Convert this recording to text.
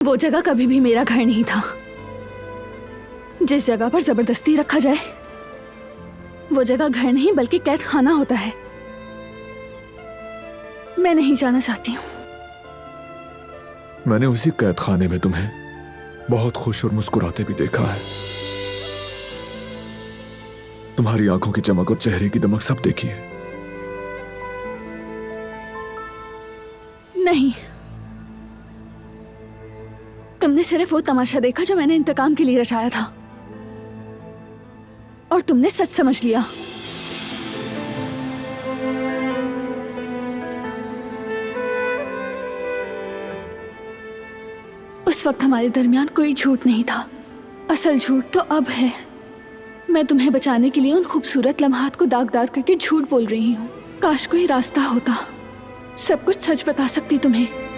वो जगह कभी भी मेरा घर नहीं था। जिस जगह पर जबरदस्ती रखा जाए वो जगह घर नहीं बल्कि कैद खाना होता है। मैं नहीं जाना चाहती हूँ। मैंने उसी कैद खाने में तुम्हें बहुत खुश और मुस्कुराते भी देखा है। तुम्हारी आंखों की चमक और चेहरे की दमक सब देखी है। नहीं, तुमने सिर्फ वो तमाशा देखा जो मैंने इंतकाम के लिए रचाया था और तुमने सच समझ लिया। उस वक्त हमारे दरमियान कोई झूठ नहीं था। असल झूठ तो अब है। मैं तुम्हें बचाने के लिए उन खूबसूरत लम्हात को दागदार करके झूठ बोल रही हूँ। काश कोई रास्ता होता, सब कुछ सच बता सकती तुम्हें।